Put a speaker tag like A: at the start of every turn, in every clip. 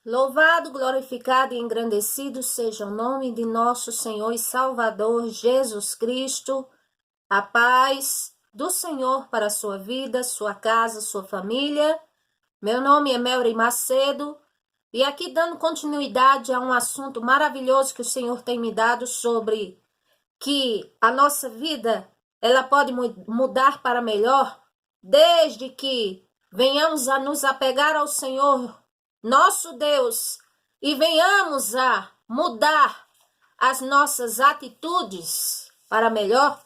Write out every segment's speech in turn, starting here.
A: Louvado, glorificado e engrandecido seja o nome de nosso Senhor e Salvador Jesus Cristo. A paz do Senhor para a sua vida, sua casa, sua família. Meu nome é Melry Macedo e aqui dando continuidade a um assunto maravilhoso que o Senhor tem me dado sobre que a nossa vida ela pode mudar para melhor desde que venhamos a nos apegar ao Senhor nosso Deus, e venhamos a mudar as nossas atitudes para melhor.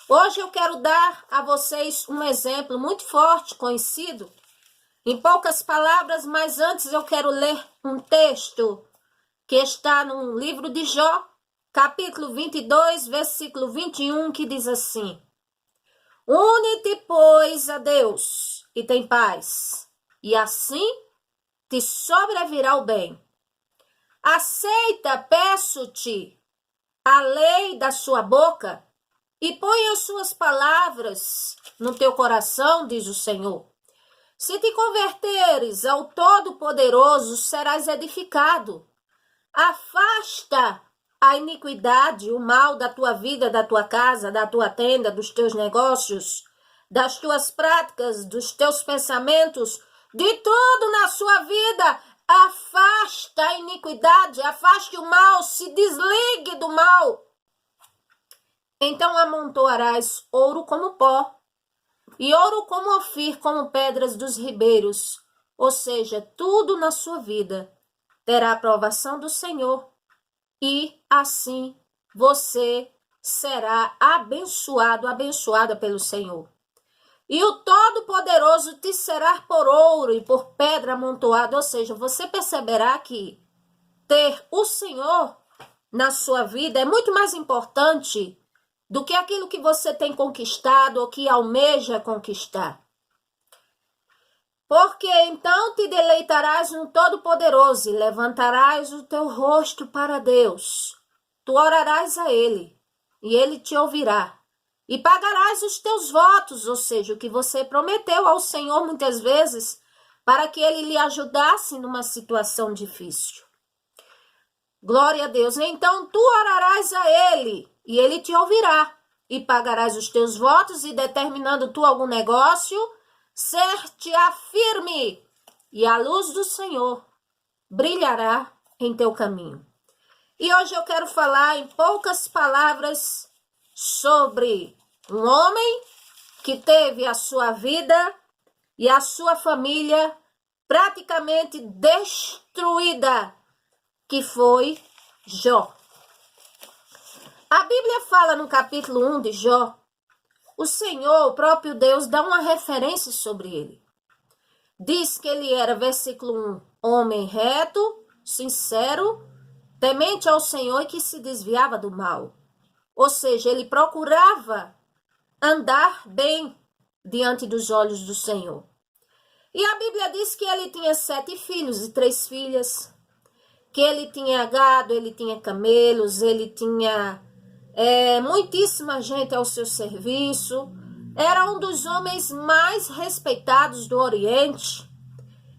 A: Hoje eu quero dar a vocês um exemplo muito forte, conhecido, em poucas palavras, mas antes eu quero ler um texto que está no livro de Jó, capítulo 22, versículo 21, que diz assim: Une-te, pois, a Deus, e tem paz, e assim te sobrevirá o bem. Aceita, peço-te, a lei da sua boca e põe as suas palavras no teu coração, diz o Senhor. Se te converteres ao Todo-Poderoso, serás edificado. Afasta a iniquidade, o mal da tua vida, da tua casa, da tua tenda, dos teus negócios, das tuas práticas, dos teus pensamentos, de tudo na sua vida. Afasta a iniquidade, afaste o mal, se desligue do mal. Então amontoarás ouro como pó, e ouro como Ofir, como pedras dos ribeiros. Ou seja, tudo na sua vida terá a aprovação do Senhor, e assim você será abençoado, abençoada pelo Senhor. E o Todo-Poderoso te será por ouro e por pedra amontoada. Ou seja, você perceberá que ter o Senhor na sua vida é muito mais importante do que aquilo que você tem conquistado ou que almeja conquistar. Porque então te deleitarás no Todo-Poderoso e levantarás o teu rosto para Deus. Tu orarás a Ele e Ele te ouvirá. E pagarás os teus votos, ou seja, o que você prometeu ao Senhor muitas vezes, para que Ele lhe ajudasse numa situação difícil. Glória a Deus. Então tu orarás a Ele, e Ele te ouvirá. E pagarás os teus votos, e determinando tu algum negócio, ser-te-á firme, e a luz do Senhor brilhará em teu caminho. E hoje eu quero falar em poucas palavras sobre um homem que teve a sua vida e a sua família praticamente destruída, que foi Jó. A Bíblia fala no capítulo 1 de Jó, o Senhor, o próprio Deus, dá uma referência sobre ele. Diz que ele era, versículo 1, homem reto, sincero, temente ao Senhor e que se desviava do mal. Ou seja, ele procurava andar bem diante dos olhos do Senhor. E a Bíblia diz que ele tinha 7 filhos e 3 filhas, que ele tinha gado, ele tinha camelos, ele tinha muitíssima gente ao seu serviço. Era um dos homens mais respeitados do Oriente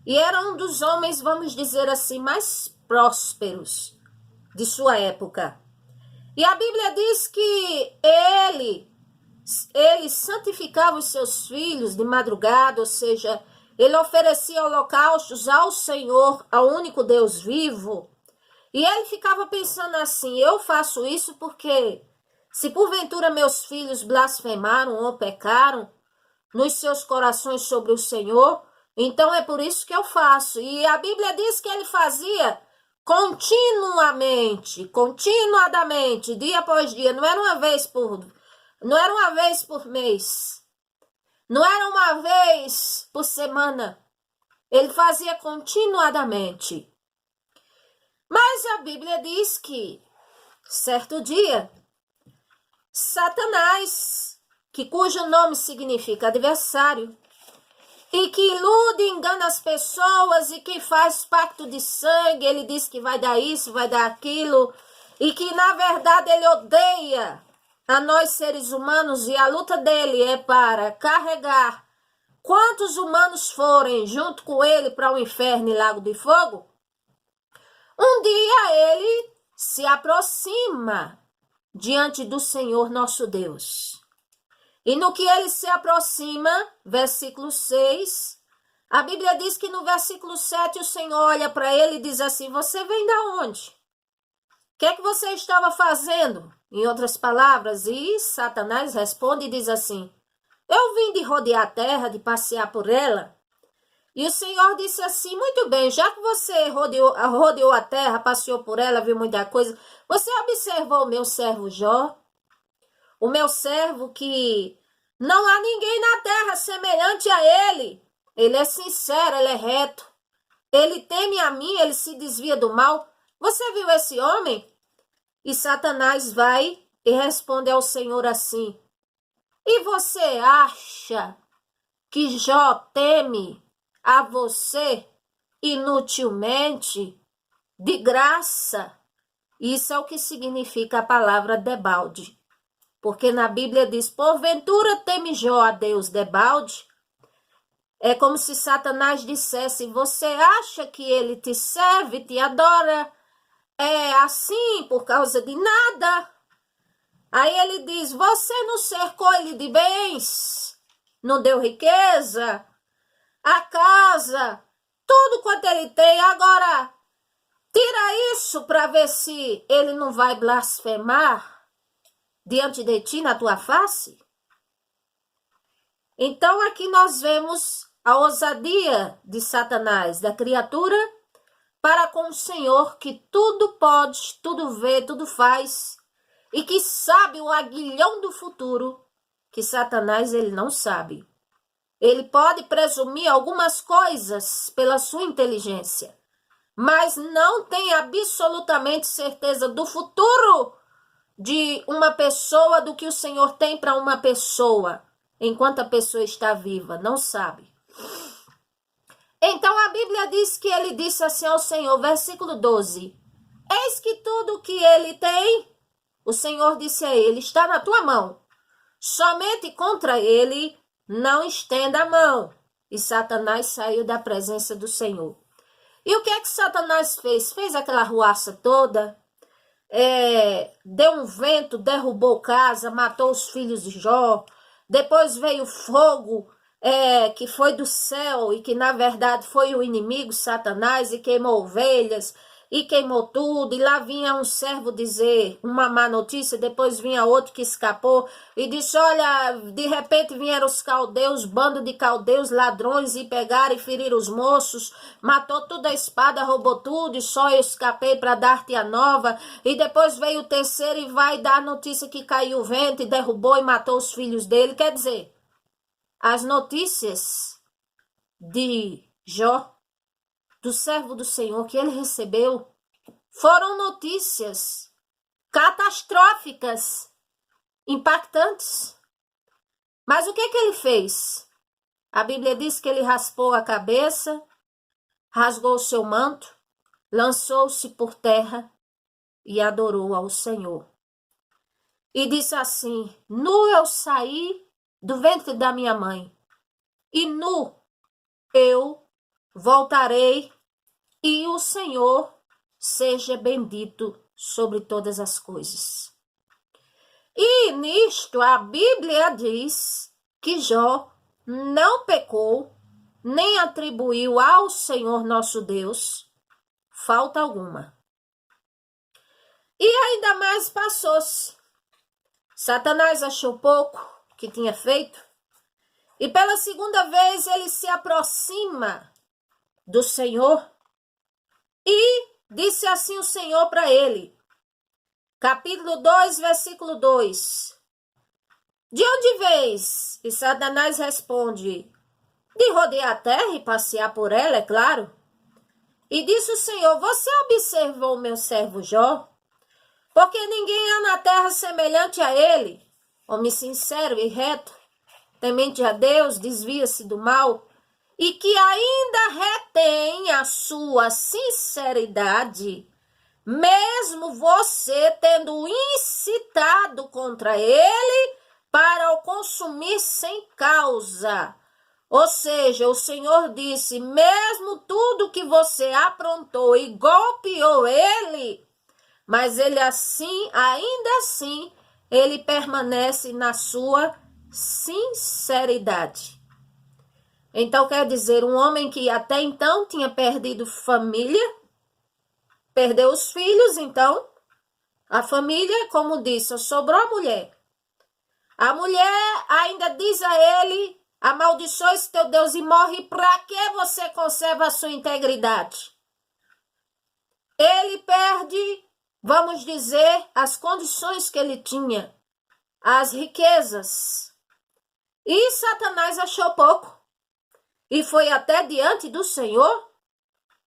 A: e era um dos homens, vamos dizer assim, mais prósperos de sua época. E a Bíblia diz que ele santificava os seus filhos de madrugada, ou seja, ele oferecia holocaustos ao Senhor, ao único Deus vivo. E ele ficava pensando assim: eu faço isso porque se porventura meus filhos blasfemaram ou pecaram nos seus corações sobre o Senhor, então é por isso que eu faço. E a Bíblia diz que ele fazia continuadamente, dia após dia. Não era uma vez por mês, não era uma vez por semana. Ele fazia continuadamente. Mas a Bíblia diz que certo dia Satanás, cujo nome significa adversário, e que ilude e engana as pessoas e que faz pacto de sangue, ele diz que vai dar isso, vai dar aquilo, e que na verdade ele odeia a nós seres humanos e a luta dele é para carregar quantos humanos forem junto com ele para o inferno e lago de fogo. Um dia ele se aproxima diante do Senhor nosso Deus. E no que ele se aproxima, versículo 6, a Bíblia diz que no versículo 7 o Senhor olha para ele e diz assim: você vem da onde? O que é que você estava fazendo? Em outras palavras, e Satanás responde e diz assim: eu vim de rodear a terra, de passear por ela. E o Senhor disse assim: muito bem, já que você rodeou a terra, passeou por ela, viu muita coisa, você observou o meu servo Jó? O meu servo que não há ninguém na terra semelhante a ele. Ele é sincero, ele é reto. Ele teme a mim, ele se desvia do mal. Você viu esse homem? E Satanás vai e responde ao Senhor assim: e você acha que Jó teme a você inutilmente, de graça? Isso é o que significa a palavra debalde. Porque na Bíblia diz: porventura teme Jó a Deus debalde? É como se Satanás dissesse: você acha que ele te serve, te adora, assim por causa de nada? Aí ele diz: você não cercou ele de bens, não deu riqueza, a casa, tudo quanto ele tem. Agora, tira isso para ver se ele não vai blasfemar diante de ti na tua face. Então aqui nós vemos a ousadia de Satanás, da criatura, para com o Senhor, que tudo pode, tudo vê, tudo faz, e que sabe o aguilhão do futuro, que Satanás ele não sabe. Ele pode presumir algumas coisas pela sua inteligência, mas não tem absolutamente certeza do futuro de uma pessoa, do que o Senhor tem para uma pessoa, enquanto a pessoa está viva, não sabe. Então a Bíblia diz que ele disse assim ao Senhor, versículo 12, eis que tudo que ele tem, o Senhor disse a ele, está na tua mão, somente contra ele não estenda a mão. E Satanás saiu da presença do Senhor. E o que é que Satanás fez? Fez aquela arruaça toda, deu um vento, derrubou casa, matou os filhos de Jó. Depois veio fogo, que foi do céu e que na verdade foi o inimigo, Satanás, e queimou ovelhas e queimou tudo. E lá vinha um servo dizer uma má notícia, depois vinha outro que escapou e disse: olha, de repente vieram os caldeus, bando de caldeus, ladrões, e pegaram e feriram os moços, matou tudo a espada, roubou tudo, e só eu escapei para dar-te a nova. E depois veio o terceiro e vai dar a notícia que caiu o vento e derrubou e matou os filhos dele. Quer dizer, as notícias de Jó, do servo do Senhor, que ele recebeu, foram notícias catastróficas, impactantes. Mas o que ele fez? A Bíblia diz que ele raspou a cabeça, rasgou o seu manto, lançou-se por terra e adorou ao Senhor. E disse assim: nu eu saí do ventre da minha mãe, e nu eu voltarei, e o Senhor seja bendito sobre todas as coisas. E nisto a Bíblia diz que Jó não pecou, nem atribuiu ao Senhor nosso Deus falta alguma. E ainda mais passou-se. Satanás achou pouco que tinha feito, e pela segunda vez ele se aproxima do Senhor. E disse assim o Senhor para ele, capítulo 2, versículo 2. De onde vês? E Satanás responde: de rodear a terra e passear por ela, é claro. E disse o Senhor: você observou o meu servo Jó? Porque ninguém há na terra semelhante a ele, homem sincero e reto, temente a Deus, desvia-se do mal, e que ainda retém a sua sinceridade, mesmo você tendo incitado contra ele para o consumir sem causa. Ou seja, o Senhor disse, mesmo tudo que você aprontou e golpeou ele, mas ele assim, ainda assim, ele permanece na sua sinceridade. Então, quer dizer, um homem que até então tinha perdido família, perdeu os filhos, então, a família, como disse, sobrou a mulher. A mulher ainda diz a ele, amaldiçoe-se teu Deus e morre, para que você conserva a sua integridade? Ele perde, vamos dizer, as condições que ele tinha, as riquezas. E Satanás achou pouco. E foi até diante do Senhor,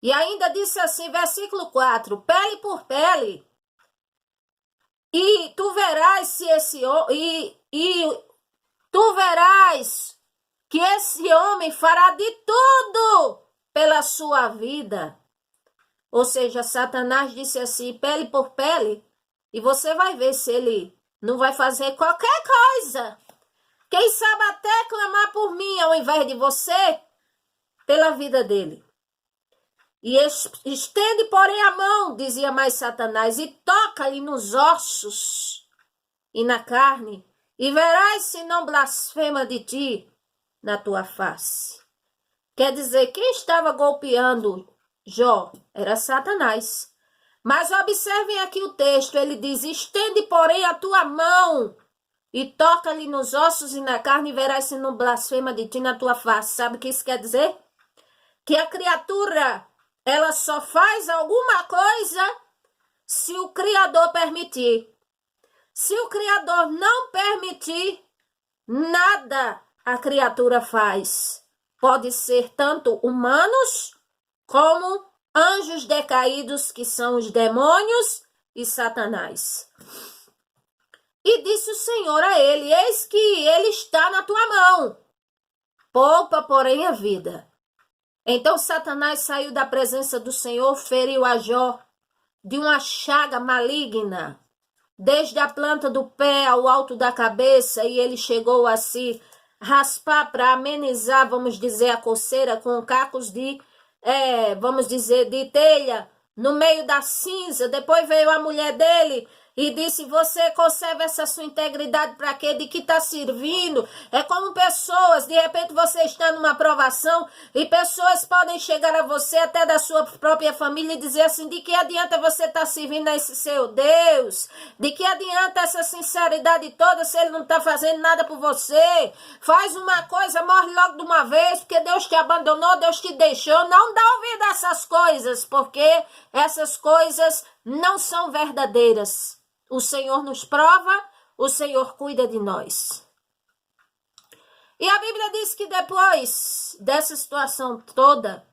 A: e ainda disse assim, versículo 4, pele por pele, e tu verás se tu verás que esse homem fará de tudo pela sua vida. Ou seja, Satanás disse assim, pele por pele, e você vai ver se ele não vai fazer qualquer coisa. Quem sabe até clamar por mim ao invés de você, pela vida dele. E estende, porém, a mão, dizia mais Satanás, e toca-lhe nos ossos e na carne, e verás se não blasfema de ti na tua face. Quer dizer, quem estava golpeando Jó era Satanás. Mas observem aqui o texto, ele diz, estende, porém, a tua mão, e toca-lhe nos ossos e na carne, e verás se não blasfema de ti na tua face. Sabe o que isso quer dizer? Que a criatura, ela só faz alguma coisa se o Criador permitir. Se o Criador não permitir, nada a criatura faz. Pode ser tanto humanos como anjos decaídos, que são os demônios e Satanás. E disse o Senhor a ele, eis que ele está na tua mão. Poupa, porém, a vida. Então Satanás saiu da presença do Senhor, feriu a Jó de uma chaga maligna, desde a planta do pé ao alto da cabeça, e ele chegou a se raspar para amenizar, vamos dizer, a coceira com cacos de, vamos dizer, de telha no meio da cinza. Depois veio a mulher dele e disse, você conserva essa sua integridade para quê? De que está servindo? É como pessoas, de repente você está numa provação e pessoas podem chegar a você até da sua própria família e dizer assim, de que adianta você estar servindo a esse seu Deus? De que adianta essa sinceridade toda se ele não está fazendo nada por você? Faz uma coisa, morre logo de uma vez, porque Deus te abandonou, Deus te deixou. Não dá ouvido a essas coisas, porque essas coisas não são verdadeiras. O Senhor nos prova, o Senhor cuida de nós. E a Bíblia diz que depois dessa situação toda,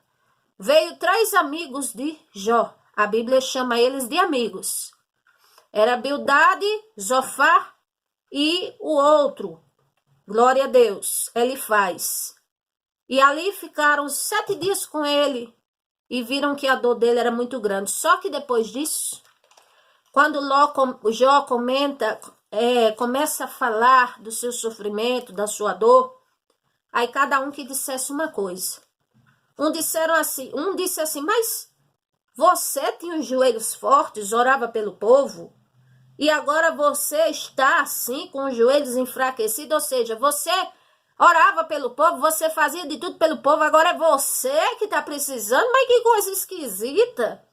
A: veio 3 amigos de Jó. A Bíblia chama eles de amigos. Era Bildade, Zofar e o outro, glória a Deus, Elifaz. E ali ficaram 7 dias com ele e viram que a dor dele era muito grande. Só que depois disso, quando Jó começa a falar do seu sofrimento, da sua dor, aí cada um que dissesse uma coisa. Um disse assim, mas você tinha os joelhos fortes, orava pelo povo, e agora você está assim, com os joelhos enfraquecidos, ou seja, você orava pelo povo, você fazia de tudo pelo povo, agora é você que está precisando, mas que coisa esquisita.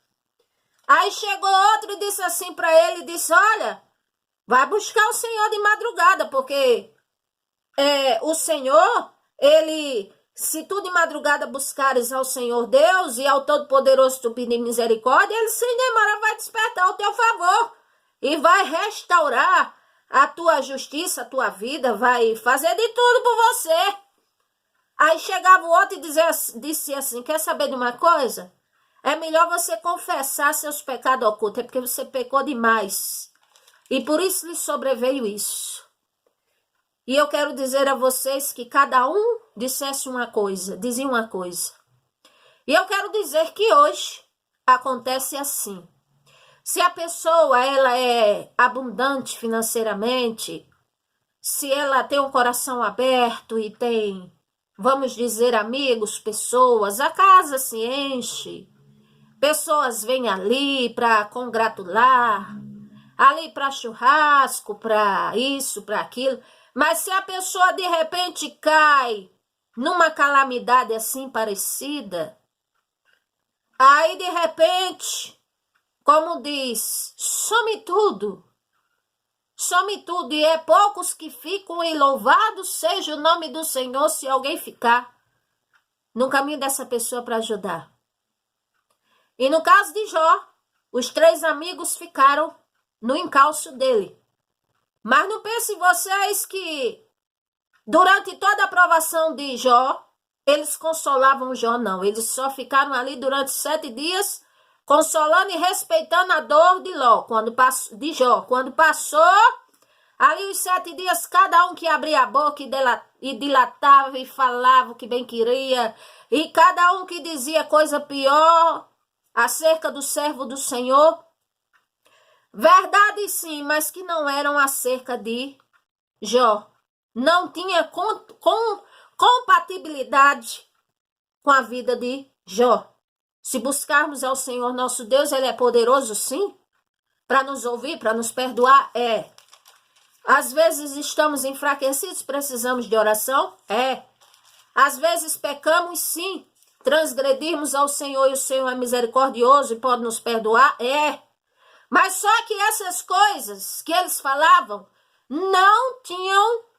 A: Aí chegou outro e disse assim para ele, disse, olha, vai buscar o Senhor de madrugada, porque o Senhor, se tu de madrugada buscares ao Senhor Deus e ao Todo-Poderoso tu pedir misericórdia, ele sem demora vai despertar ao teu favor e vai restaurar a tua justiça, a tua vida, vai fazer de tudo por você. Aí chegava o outro e disse assim, quer saber de uma coisa? É melhor você confessar seus pecados ocultos, é porque você pecou demais. E por isso lhe sobreveio isso. E eu quero dizer a vocês que cada um dissesse uma coisa, dizia uma coisa. E eu quero dizer que hoje acontece assim. Se a pessoa ela é abundante financeiramente, se ela tem um coração aberto e tem vamos dizer, amigos, pessoas, a casa se enche, pessoas vêm ali para congratular, ali para churrasco, para isso, para aquilo, mas se a pessoa de repente cai numa calamidade assim parecida, aí de repente, como diz, some tudo, e é poucos que ficam, e louvado seja o nome do Senhor se alguém ficar no caminho dessa pessoa para ajudar. E no caso de Jó, os 3 amigos ficaram no encalço dele. Mas não pensem vocês que durante toda a provação de Jó, eles consolavam Jó, não. Eles só ficaram ali durante 7 dias, consolando e respeitando a dor de Jó. Quando passou, ali os 7 dias, cada um que abria a boca e dilatava e falava o que bem queria, e cada um que dizia coisa pior acerca do servo do Senhor. Verdade sim, mas que não eram acerca de Jó. Não tinha compatibilidade com a vida de Jó. Se buscarmos ao Senhor nosso Deus, Ele é poderoso sim, para nos ouvir, para nos perdoar, é. Às vezes estamos enfraquecidos, precisamos de oração, é. Às vezes pecamos sim, transgredirmos ao Senhor e o Senhor é misericordioso e pode nos perdoar, é. Mas só que essas coisas que eles falavam não tinham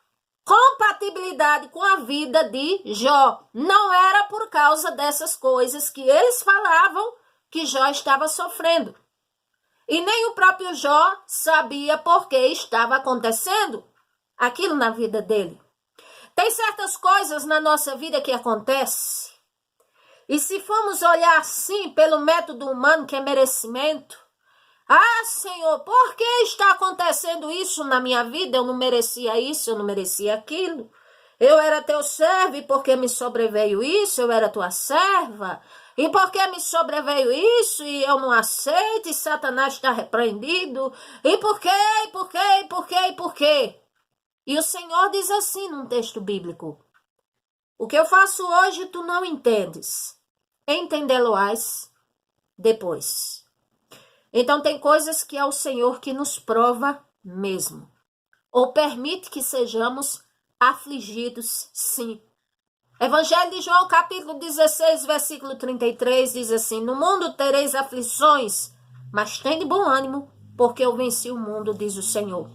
A: compatibilidade com a vida de Jó. Não era por causa dessas coisas que eles falavam que Jó estava sofrendo. E nem o próprio Jó sabia por que estava acontecendo aquilo na vida dele. Tem certas coisas na nossa vida que acontecem. E se formos olhar assim pelo método humano, que é merecimento, ah, Senhor, por que está acontecendo isso na minha vida? Eu não merecia isso, eu não merecia aquilo. Eu era teu servo e por que me sobreveio isso? Eu era tua serva. E por que me sobreveio isso e eu não aceito e Satanás está repreendido? E por quê? E por quê? E por quê? E por quê? E o Senhor diz assim num texto bíblico: o que eu faço hoje tu não entendes. Entendê-lo-ás depois. Então tem coisas que é o Senhor que nos prova mesmo. Ou permite que sejamos afligidos, sim. Evangelho de João, capítulo 16, versículo 33, diz assim: no mundo tereis aflições, mas tende bom ânimo, porque eu venci o mundo, diz o Senhor.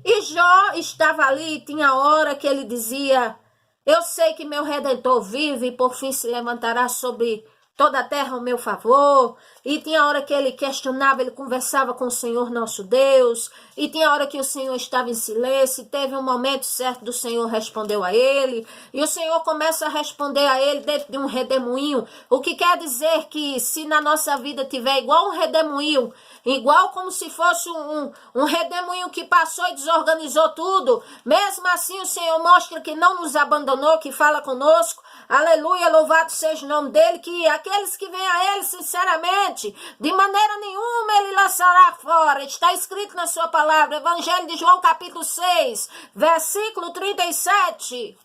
A: E Jó estava ali, e tinha hora que ele dizia: eu sei que meu Redentor vive e por fim se levantará sobre toda a terra ao meu favor. E tinha hora que ele questionava, ele conversava com o Senhor nosso Deus. E tinha hora que o Senhor estava em silêncio. E teve um momento certo do Senhor respondeu a ele. E o Senhor começa a responder a ele dentro de um redemoinho. O que quer dizer que se na nossa vida tiver igual um redemoinho, igual como se fosse um redemoinho que passou e desorganizou tudo, mesmo assim o Senhor mostra que não nos abandonou, que fala conosco. Aleluia, louvado seja o nome dele, que aqueles que vêm a ele sinceramente, de maneira nenhuma ele lançará fora. Está escrito na sua palavra, Evangelho de João capítulo 6, versículo 37.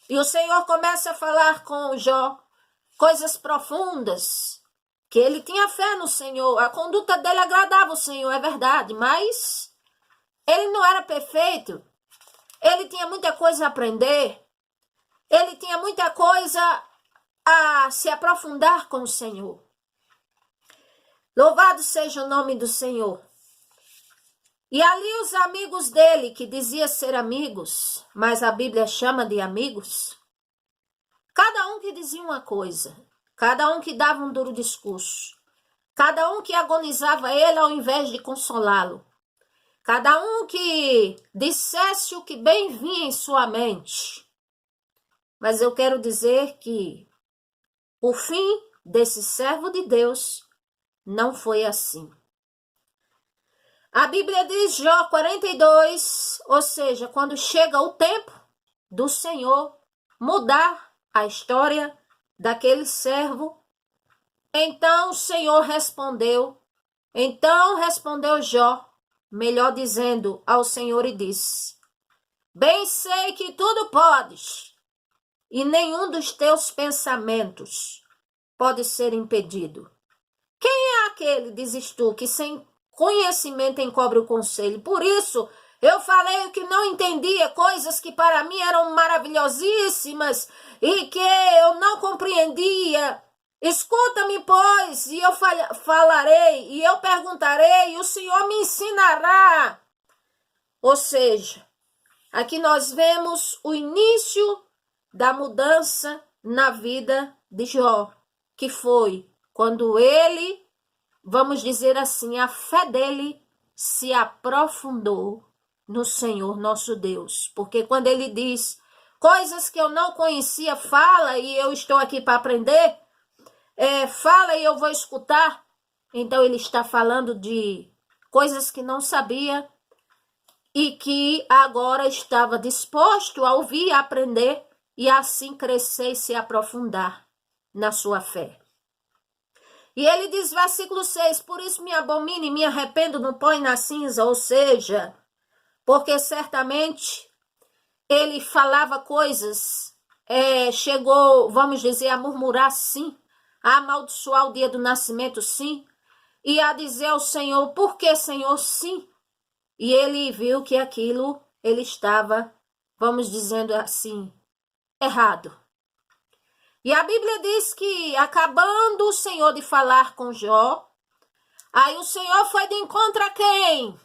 A: E o Senhor começa a falar com Jó coisas profundas, que ele tinha fé no Senhor, a conduta dele agradava o Senhor, é verdade, mas ele não era perfeito, ele tinha muita coisa a aprender, ele tinha muita coisa a se aprofundar com o Senhor. Louvado seja o nome do Senhor. E ali os amigos dele, que dizia ser amigos, mas a Bíblia chama de amigos, cada um que dizia uma coisa, cada um que dava um duro discurso, cada um que agonizava ele ao invés de consolá-lo, cada um que dissesse o que bem vinha em sua mente. Mas eu quero dizer que o fim desse servo de Deus não foi assim. A Bíblia diz, Jó 42, ou seja, quando chega o tempo do Senhor mudar a história daquele servo, então o Senhor respondeu, Jó, melhor dizendo, ao Senhor e disse: bem sei que tudo podes, e nenhum dos teus pensamentos pode ser impedido. Quem é aquele, dizes tu, que sem conhecimento encobre o conselho? Por isso, eu falei que não entendia coisas que para mim eram maravilhosíssimas e que eu não compreendia. Escuta-me, pois, e eu falarei, e eu perguntarei, e o Senhor me ensinará. Ou seja, aqui nós vemos o início da mudança na vida de Jó, que foi quando ele, vamos dizer assim, a fé dele se aprofundou no Senhor nosso Deus. Porque quando ele diz coisas que eu não conhecia, fala e eu estou aqui para aprender, fala e eu vou escutar. Então ele está falando de coisas que não sabia e que agora estava disposto a ouvir e aprender e assim crescer e se aprofundar na sua fé. E ele diz, versículo 6, por isso me abomino e me arrependo no pó e na cinza, ou seja, porque certamente ele falava coisas, chegou, vamos dizer, a murmurar sim, a amaldiçoar o dia do nascimento sim, e a dizer ao Senhor, por que Senhor sim? E ele viu que aquilo, ele estava, vamos dizendo assim, errado. E a Bíblia diz que, acabando o Senhor de falar com Jó, aí o Senhor foi de encontro a quem?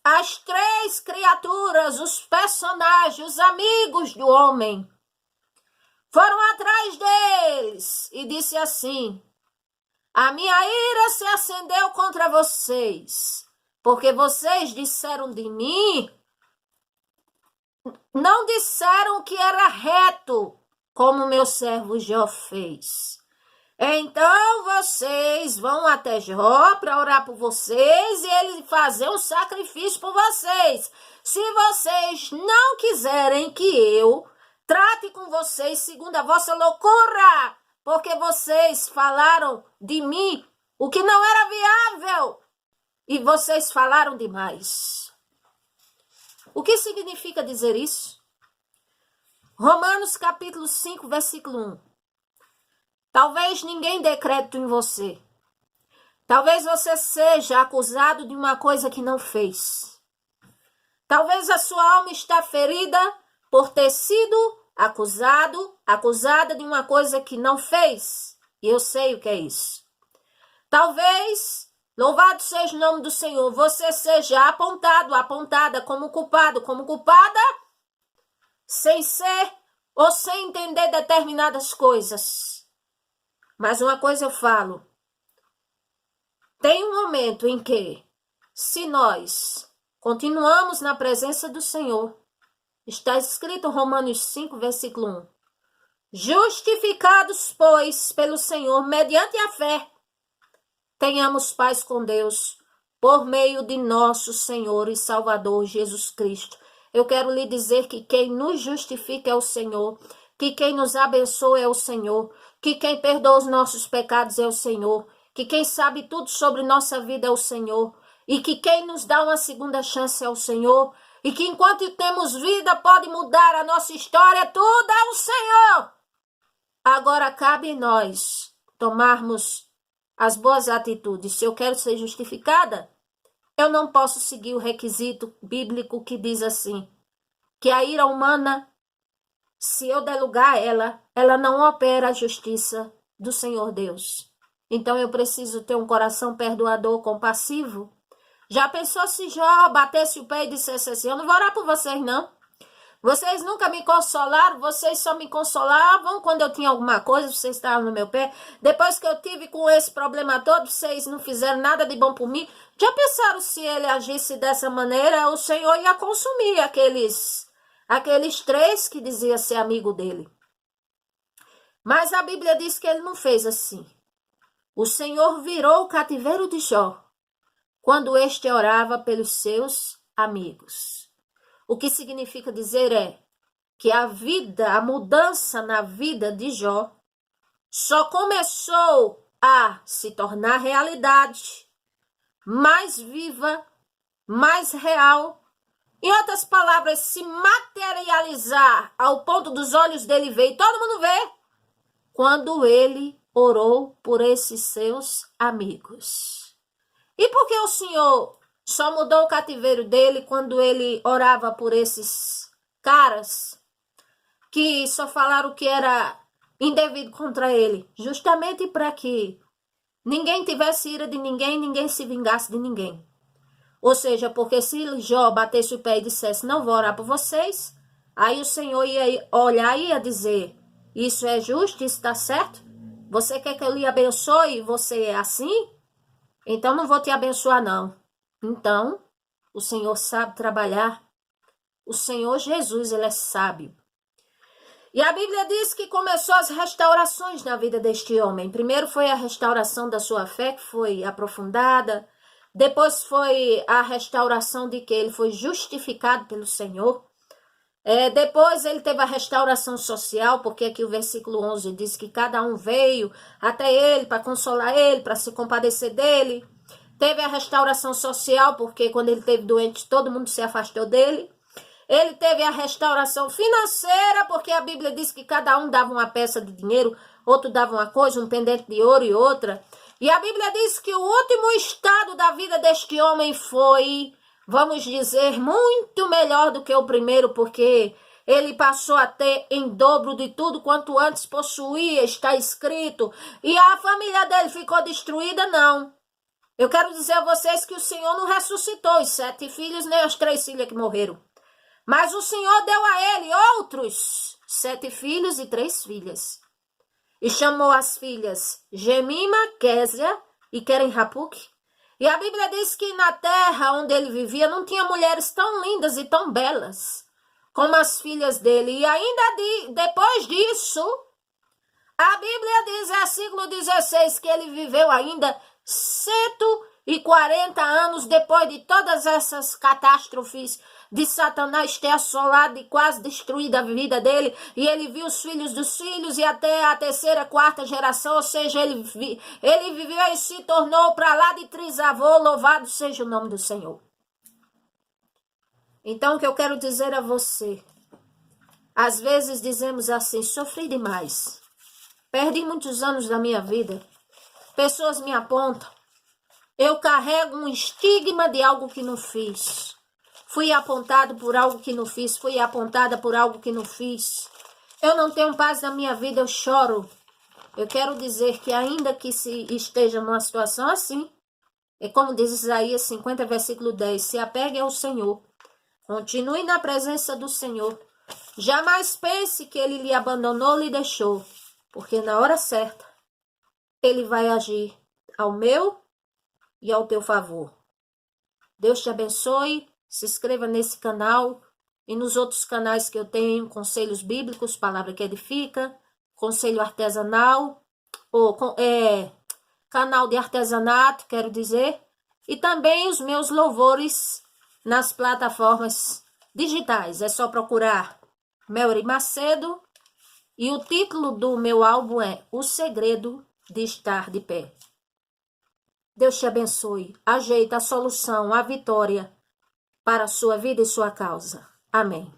A: As três criaturas, os personagens, os amigos do homem, foram atrás deles e disse assim, a minha ira se acendeu contra vocês, porque vocês disseram de mim, não disseram que era reto, como meu servo Jó fez. Então vocês vão até Jó para orar por vocês e ele fazer um sacrifício por vocês. Se vocês não quiserem que eu trate com vocês segundo a vossa loucura, porque vocês falaram de mim o que não era viável e vocês falaram demais. O que significa dizer isso? Romanos capítulo 5, versículo 1. Talvez ninguém dê crédito em você. Talvez você seja acusado de uma coisa que não fez. Talvez a sua alma está ferida por ter sido acusada de uma coisa que não fez. E eu sei o que é isso. Talvez, louvado seja o nome do Senhor, você seja apontada como culpado, como culpada, sem ser ou sem entender determinadas coisas. Mas uma coisa eu falo, tem um momento em que, se nós continuamos na presença do Senhor, está escrito em Romanos 5, versículo 1, justificados, pois, pelo Senhor, mediante a fé, tenhamos paz com Deus, por meio de nosso Senhor e Salvador Jesus Cristo. Eu quero lhe dizer que quem nos justifica é o Senhor, que quem nos abençoa é o Senhor, que quem perdoa os nossos pecados é o Senhor, que quem sabe tudo sobre nossa vida é o Senhor, e que quem nos dá uma segunda chance é o Senhor, e que enquanto temos vida pode mudar a nossa história, tudo é o Senhor. Agora cabe em nós tomarmos as boas atitudes. Se eu quero ser justificada, eu não posso seguir o requisito bíblico que diz assim, que a ira humana, se eu der lugar a ela não opera a justiça do Senhor Deus. Então eu preciso ter um coração perdoador, compassivo. Já pensou se Jó batesse o pé e dissesse assim, eu não vou orar por vocês não. Vocês nunca me consolaram, vocês só me consolavam quando eu tinha alguma coisa, vocês estavam no meu pé. Depois que eu tive com esse problema todo, vocês não fizeram nada de bom por mim. Já pensaram se ele agisse dessa maneira, o Senhor ia consumir aqueles três que dizia ser amigo dele. Mas a Bíblia diz que ele não fez assim. O Senhor virou o cativeiro de Jó quando este orava pelos seus amigos. O que significa dizer é que a mudança na vida de Jó só começou a se tornar realidade, mais viva, mais real, Em outras palavras, se materializar ao ponto dos olhos dele ver, e todo mundo vê, quando ele orou por esses seus amigos. E por que o Senhor só mudou o cativeiro dele quando ele orava por esses caras que só falaram que era indevido contra ele? Justamente para que ninguém tivesse ira de ninguém, ninguém se vingasse de ninguém. Ou seja, porque se Jó batesse o pé e dissesse, não vou orar por vocês, aí o Senhor ia olhar e ia dizer, isso é justo, isso está certo? Você quer que eu lhe abençoe e você é assim? Então não vou te abençoar não. Então, o Senhor sabe trabalhar. O Senhor Jesus, ele é sábio. E a Bíblia diz que começou as restaurações na vida deste homem. Primeiro foi a restauração da sua fé, que foi aprofundada. Depois foi a restauração de que ele foi justificado pelo Senhor. Depois ele teve a restauração social, porque aqui o versículo 11 diz que cada um veio até ele para consolar ele, para se compadecer dele. Teve a restauração social, porque quando ele esteve doente, todo mundo se afastou dele. Ele teve a restauração financeira, porque a Bíblia diz que cada um dava uma peça de dinheiro, outro dava uma coisa, um pendente de ouro e outra. E a Bíblia diz que o último estado da vida deste homem foi, vamos dizer, muito melhor do que o primeiro, porque ele passou a ter em dobro de tudo quanto antes possuía, está escrito. E a família dele ficou destruída? Não. Eu quero dizer a vocês que o Senhor não ressuscitou os 7 filhos, nem as 3 filhas que morreram. Mas o Senhor deu a ele outros 7 filhos e 3 filhas. E chamou as filhas Gemima, Késia e Queren-Hapuque. E a Bíblia diz que na terra onde ele vivia não tinha mulheres tão lindas e tão belas como as filhas dele. E ainda depois disso, a Bíblia diz, versículo 16, que ele viveu ainda 140 anos depois de todas essas catástrofes de Satanás ter assolado e quase destruído a vida dele, e ele viu os filhos dos filhos e até a 3ª, 4ª geração, ou seja, ele viveu e se tornou para lá de trisavô, louvado seja o nome do Senhor. Então o que eu quero dizer a você, às vezes dizemos assim, sofri demais, perdi muitos anos da minha vida, pessoas me apontam, eu carrego um estigma de algo que não fiz. Fui apontado por algo que não fiz. Fui apontada por algo que não fiz. Eu não tenho paz na minha vida, eu choro. Eu quero dizer que ainda que se esteja numa situação assim, é como diz Isaías 50, versículo 10, se apegue ao Senhor. Continue na presença do Senhor. Jamais pense que Ele lhe abandonou, lhe deixou. Porque na hora certa, Ele vai agir ao meu e ao teu favor. Deus te abençoe. Se inscreva nesse canal e nos outros canais que eu tenho, Conselhos Bíblicos, Palavra que Edifica, Conselho Artesanal, canal de artesanato, quero dizer, e também os meus louvores nas plataformas digitais. É só procurar Melry Macedo e o título do meu álbum é O Segredo de Estar de Pé. Deus te abençoe, ajeita a solução, a vitória para a sua vida e sua causa. Amém.